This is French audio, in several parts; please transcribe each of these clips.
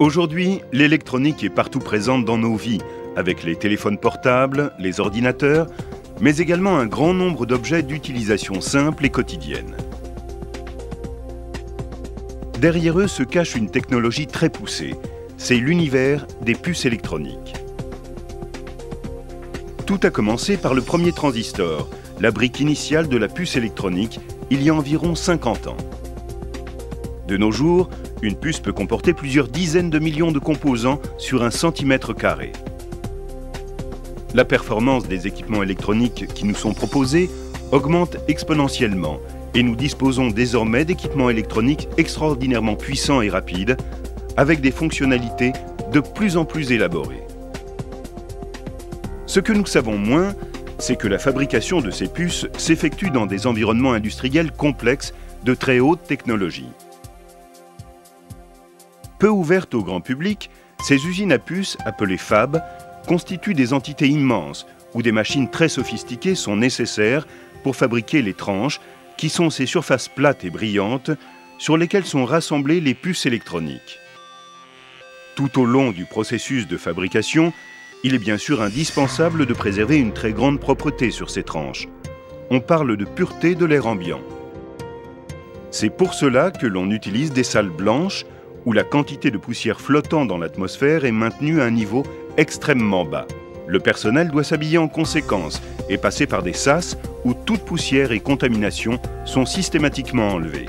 Aujourd'hui, l'électronique est partout présente dans nos vies, avec les téléphones portables, les ordinateurs, mais également un grand nombre d'objets d'utilisation simple et quotidienne. Derrière eux se cache une technologie très poussée, c'est l'univers des puces électroniques. Tout a commencé par le premier transistor, la brique initiale de la puce électronique, il y a environ 50 ans. De nos jours, une puce peut comporter plusieurs dizaines de millions de composants sur un centimètre carré. La performance des équipements électroniques qui nous sont proposés augmente exponentiellement et nous disposons désormais d'équipements électroniques extraordinairement puissants et rapides, avec des fonctionnalités de plus en plus élaborées. Ce que nous savons moins, c'est que la fabrication de ces puces s'effectue dans des environnements industriels complexes de très haute technologie. Peu ouvertes au grand public, ces usines à puces, appelées fab, constituent des entités immenses où des machines très sophistiquées sont nécessaires pour fabriquer les tranches, qui sont ces surfaces plates et brillantes sur lesquelles sont rassemblées les puces électroniques. Tout au long du processus de fabrication, il est bien sûr indispensable de préserver une très grande propreté sur ces tranches. On parle de pureté de l'air ambiant. C'est pour cela que l'on utilise des salles blanches où la quantité de poussière flottant dans l'atmosphère est maintenue à un niveau extrêmement bas. Le personnel doit s'habiller en conséquence et passer par des sas où toute poussière et contamination sont systématiquement enlevées.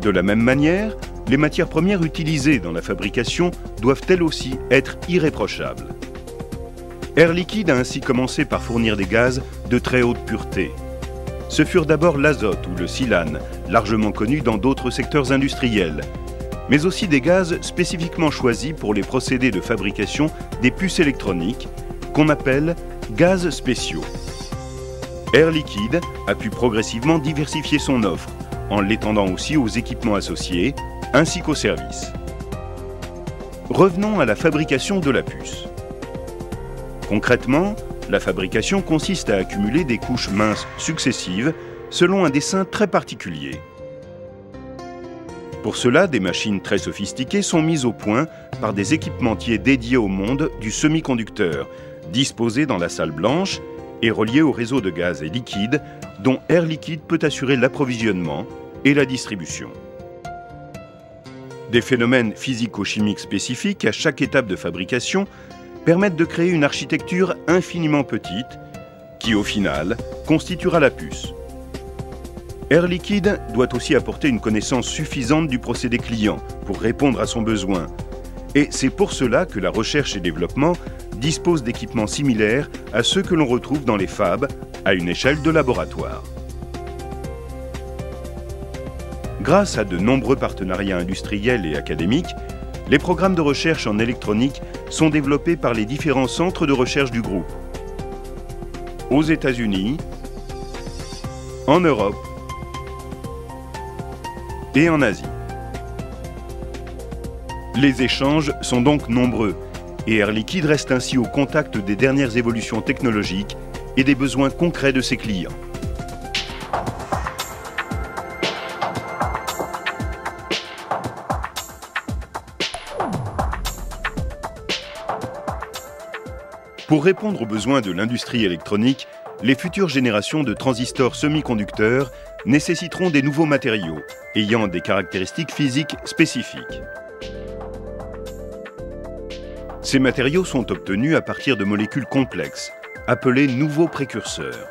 De la même manière, les matières premières utilisées dans la fabrication doivent elles aussi être irréprochables. Air Liquide a ainsi commencé par fournir des gaz de très haute pureté. Ce furent d'abord l'azote ou le silane, largement connus dans d'autres secteurs industriels, mais aussi des gaz spécifiquement choisis pour les procédés de fabrication des puces électroniques, qu'on appelle gaz spéciaux. Air Liquide a pu progressivement diversifier son offre, en l'étendant aussi aux équipements associés, ainsi qu'aux services. Revenons à la fabrication de la puce. Concrètement, la fabrication consiste à accumuler des couches minces successives selon un dessin très particulier. Pour cela, des machines très sophistiquées sont mises au point par des équipementiers dédiés au monde du semi-conducteur, disposés dans la salle blanche et reliés au réseau de gaz et liquide dont Air Liquide peut assurer l'approvisionnement et la distribution. Des phénomènes physico-chimiques spécifiques à chaque étape de fabrication permettent de créer une architecture infiniment petite qui, au final, constituera la puce. Air Liquide doit aussi apporter une connaissance suffisante du procédé client pour répondre à son besoin. Et c'est pour cela que la recherche et développement dispose d'équipements similaires à ceux que l'on retrouve dans les fabs à une échelle de laboratoire. Grâce à de nombreux partenariats industriels et académiques, les programmes de recherche en électronique sont développés par les différents centres de recherche du groupe. Aux États-Unis, en Europe et en Asie. Les échanges sont donc nombreux et Air Liquide reste ainsi au contact des dernières évolutions technologiques et des besoins concrets de ses clients. Pour répondre aux besoins de l'industrie électronique, les futures générations de transistors semi-conducteurs nécessiteront des nouveaux matériaux ayant des caractéristiques physiques spécifiques. Ces matériaux sont obtenus à partir de molécules complexes, appelées nouveaux précurseurs.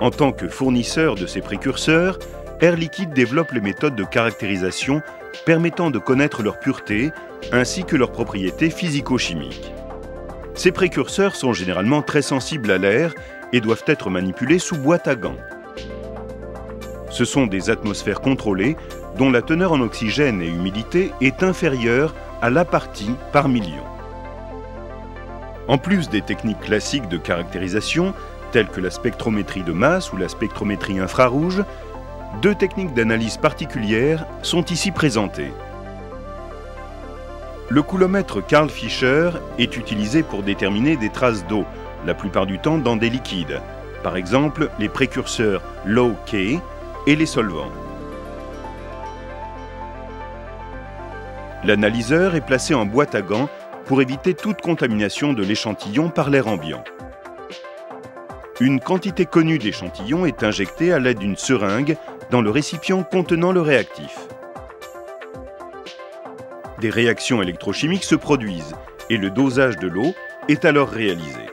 En tant que fournisseur de ces précurseurs, Air Liquide développe les méthodes de caractérisation permettant de connaître leur pureté ainsi que leurs propriétés physico-chimiques. Ces précurseurs sont généralement très sensibles à l'air et doivent être manipulés sous boîte à gants. Ce sont des atmosphères contrôlées dont la teneur en oxygène et humidité est inférieure à la partie par million. En plus des techniques classiques de caractérisation, telles que la spectrométrie de masse ou la spectrométrie infrarouge, deux techniques d'analyse particulières sont ici présentées. Le coulomètre Karl Fischer est utilisé pour déterminer des traces d'eau, la plupart du temps dans des liquides, par exemple les précurseurs low K et les solvants. L'analyseur est placé en boîte à gants pour éviter toute contamination de l'échantillon par l'air ambiant. Une quantité connue d'échantillon est injectée à l'aide d'une seringue dans le récipient contenant le réactif. Des réactions électrochimiques se produisent et le dosage de l'eau est alors réalisé.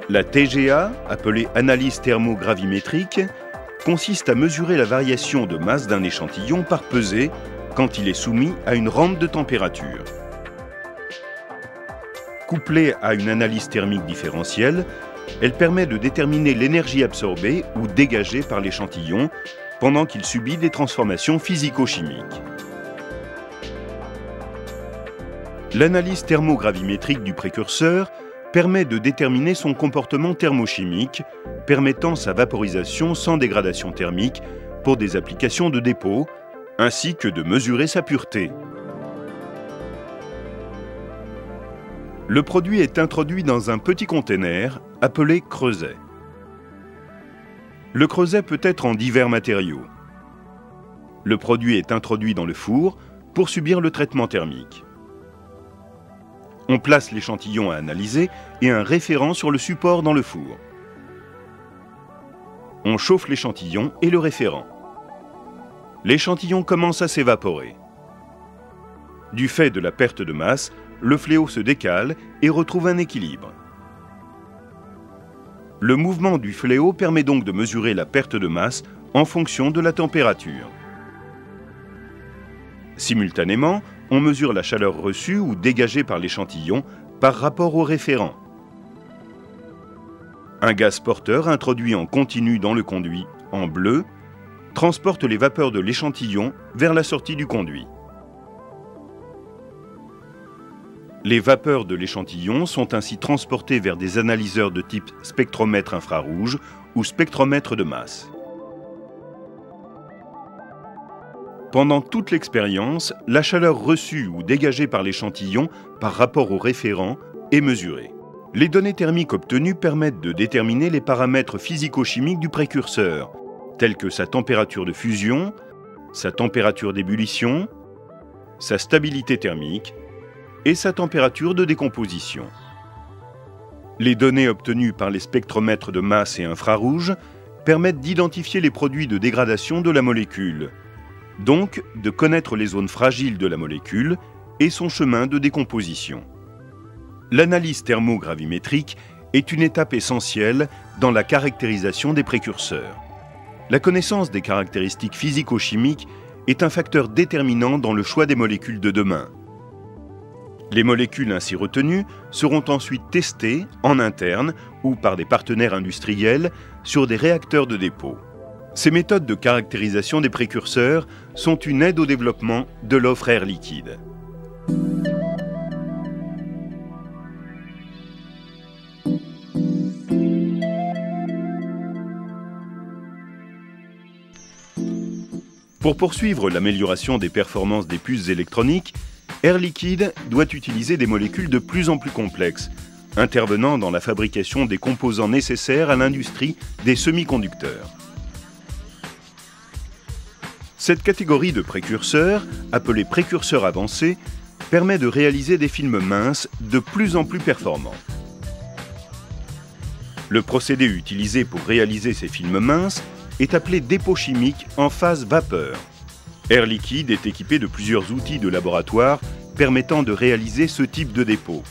La TGA, appelée analyse thermogravimétrique, consiste à mesurer la variation de masse d'un échantillon par pesée quand il est soumis à une rampe de température. Couplée à une analyse thermique différentielle, elle permet de déterminer l'énergie absorbée ou dégagée par l'échantillon pendant qu'il subit des transformations physico-chimiques. L'analyse thermogravimétrique du précurseur permet de déterminer son comportement thermochimique, permettant sa vaporisation sans dégradation thermique pour des applications de dépôt, ainsi que de mesurer sa pureté. Le produit est introduit dans un petit conteneur appelé creuset. Le creuset peut être en divers matériaux. Le produit est introduit dans le four pour subir le traitement thermique. On place l'échantillon à analyser et un référent sur le support dans le four. On chauffe l'échantillon et le référent. L'échantillon commence à s'évaporer. Du fait de la perte de masse, le fléau se décale et retrouve un équilibre. Le mouvement du fléau permet donc de mesurer la perte de masse en fonction de la température. Simultanément, on mesure la chaleur reçue ou dégagée par l'échantillon par rapport au référent. Un gaz porteur introduit en continu dans le conduit, en bleu, transporte les vapeurs de l'échantillon vers la sortie du conduit. Les vapeurs de l'échantillon sont ainsi transportées vers des analyseurs de type spectromètre infrarouge ou spectromètre de masse. Pendant toute l'expérience, la chaleur reçue ou dégagée par l'échantillon par rapport au référent est mesurée. Les données thermiques obtenues permettent de déterminer les paramètres physico-chimiques du précurseur, tels que sa température de fusion, sa température d'ébullition, sa stabilité thermique et sa température de décomposition. Les données obtenues par les spectromètres de masse et infrarouge permettent d'identifier les produits de dégradation de la molécule, donc de connaître les zones fragiles de la molécule et son chemin de décomposition. L'analyse thermogravimétrique est une étape essentielle dans la caractérisation des précurseurs. La connaissance des caractéristiques physico-chimiques est un facteur déterminant dans le choix des molécules de demain. Les molécules ainsi retenues seront ensuite testées en interne ou par des partenaires industriels sur des réacteurs de dépôt. Ces méthodes de caractérisation des précurseurs sont une aide au développement de l'offre Air Liquide. Pour poursuivre l'amélioration des performances des puces électroniques, Air Liquide doit utiliser des molécules de plus en plus complexes, intervenant dans la fabrication des composants nécessaires à l'industrie des semi-conducteurs. Cette catégorie de précurseurs, appelée précurseurs avancés, permet de réaliser des films minces de plus en plus performants. Le procédé utilisé pour réaliser ces films minces est appelé dépôt chimique en phase vapeur. Air Liquide est équipé de plusieurs outils de laboratoire permettant de réaliser ce type de dépôt.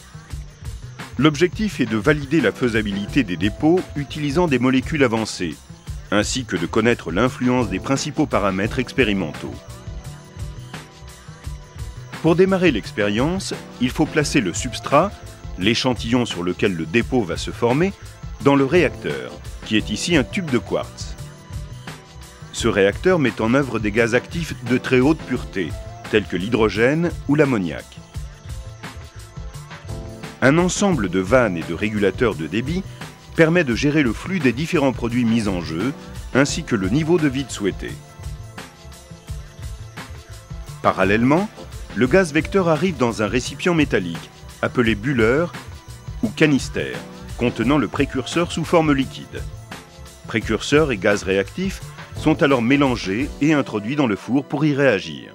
L'objectif est de valider la faisabilité des dépôts utilisant des molécules avancées, ainsi que de connaître l'influence des principaux paramètres expérimentaux. Pour démarrer l'expérience, il faut placer le substrat, l'échantillon sur lequel le dépôt va se former, dans le réacteur, qui est ici un tube de quartz. Ce réacteur met en œuvre des gaz actifs de très haute pureté, tels que l'hydrogène ou l'ammoniac. Un ensemble de vannes et de régulateurs de débit permet de gérer le flux des différents produits mis en jeu, ainsi que le niveau de vide souhaité. Parallèlement, le gaz vecteur arrive dans un récipient métallique, appelé bulleur ou canister, contenant le précurseur sous forme liquide. Précurseur et gaz réactif sont alors mélangés et introduits dans le four pour y réagir.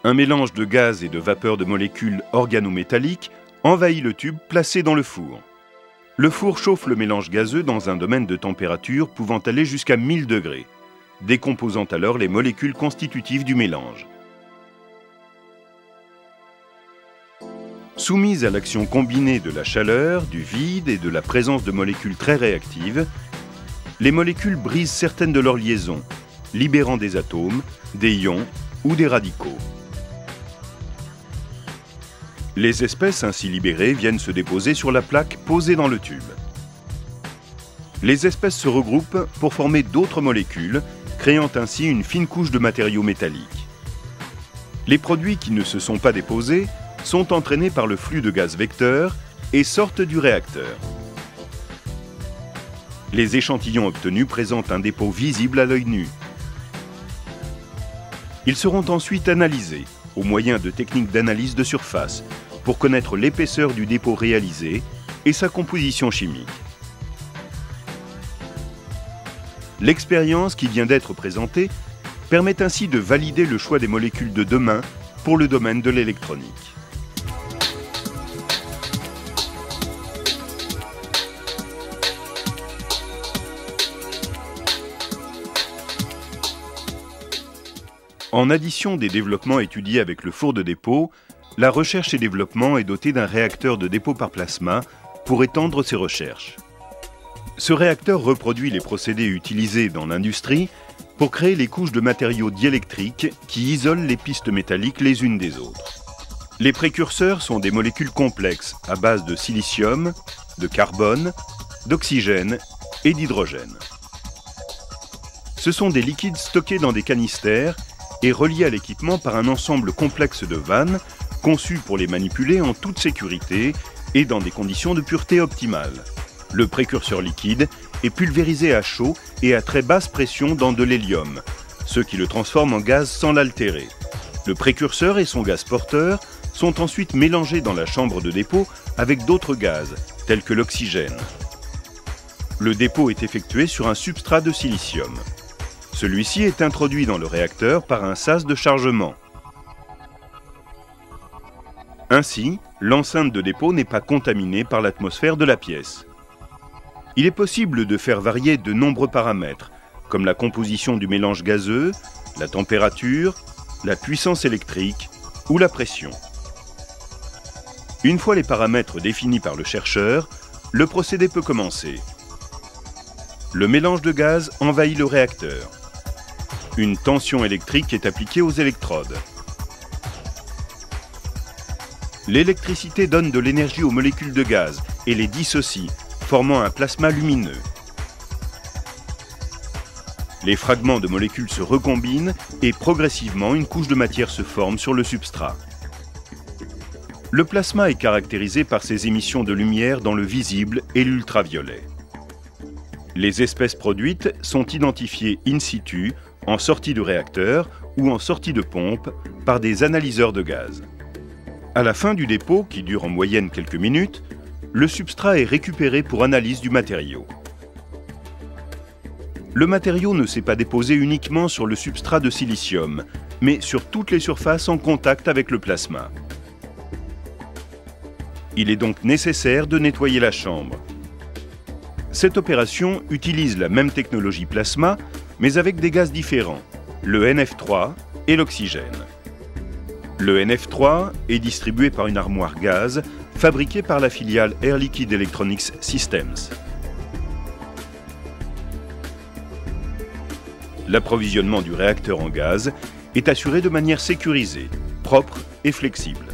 Un mélange de gaz et de vapeur de molécules organométalliques envahit le tube placé dans le four. Le four chauffe le mélange gazeux dans un domaine de température pouvant aller jusqu'à 1000 degrés, décomposant alors les molécules constitutives du mélange. Soumises à l'action combinée de la chaleur, du vide et de la présence de molécules très réactives, les molécules brisent certaines de leurs liaisons, libérant des atomes, des ions ou des radicaux. Les espèces ainsi libérées viennent se déposer sur la plaque posée dans le tube. Les espèces se regroupent pour former d'autres molécules, créant ainsi une fine couche de matériaux métalliques. Les produits qui ne se sont pas déposés sont entraînés par le flux de gaz vecteur et sortent du réacteur. Les échantillons obtenus présentent un dépôt visible à l'œil nu. Ils seront ensuite analysés au moyen de techniques d'analyse de surface pour connaître l'épaisseur du dépôt réalisé et sa composition chimique. L'expérience qui vient d'être présentée permet ainsi de valider le choix des molécules de demain pour le domaine de l'électronique. En addition des développements étudiés avec le four de dépôt, la recherche et développement est dotée d'un réacteur de dépôt par plasma pour étendre ses recherches. Ce réacteur reproduit les procédés utilisés dans l'industrie pour créer les couches de matériaux diélectriques qui isolent les pistes métalliques les unes des autres. Les précurseurs sont des molécules complexes à base de silicium, de carbone, d'oxygène et d'hydrogène. Ce sont des liquides stockés dans des canistères et reliés à l'équipement par un ensemble complexe de vannes conçues pour les manipuler en toute sécurité et dans des conditions de pureté optimales. Le précurseur liquide est pulvérisé à chaud et à très basse pression dans de l'hélium, ce qui le transforme en gaz sans l'altérer. Le précurseur et son gaz porteur sont ensuite mélangés dans la chambre de dépôt avec d'autres gaz, tels que l'oxygène. Le dépôt est effectué sur un substrat de silicium. Celui-ci est introduit dans le réacteur par un sas de chargement. Ainsi, l'enceinte de dépôt n'est pas contaminée par l'atmosphère de la pièce. Il est possible de faire varier de nombreux paramètres, comme la composition du mélange gazeux, la température, la puissance électrique ou la pression. Une fois les paramètres définis par le chercheur, le procédé peut commencer. Le mélange de gaz envahit le réacteur. Une tension électrique est appliquée aux électrodes. L'électricité donne de l'énergie aux molécules de gaz et les dissocie, formant un plasma lumineux. Les fragments de molécules se recombinent et progressivement une couche de matière se forme sur le substrat. Le plasma est caractérisé par ses émissions de lumière dans le visible et l'ultraviolet. Les espèces produites sont identifiées in situ, en sortie de réacteur ou en sortie de pompe, par des analyseurs de gaz. À la fin du dépôt, qui dure en moyenne quelques minutes, le substrat est récupéré pour analyse du matériau. Le matériau ne s'est pas déposé uniquement sur le substrat de silicium, mais sur toutes les surfaces en contact avec le plasma. Il est donc nécessaire de nettoyer la chambre. Cette opération utilise la même technologie plasma, mais avec des gaz différents, le NF3 et l'oxygène. Le NF3 est distribué par une armoire gaz fabriquée par la filiale Air Liquide Electronics Systems. L'approvisionnement du réacteur en gaz est assuré de manière sécurisée, propre et flexible.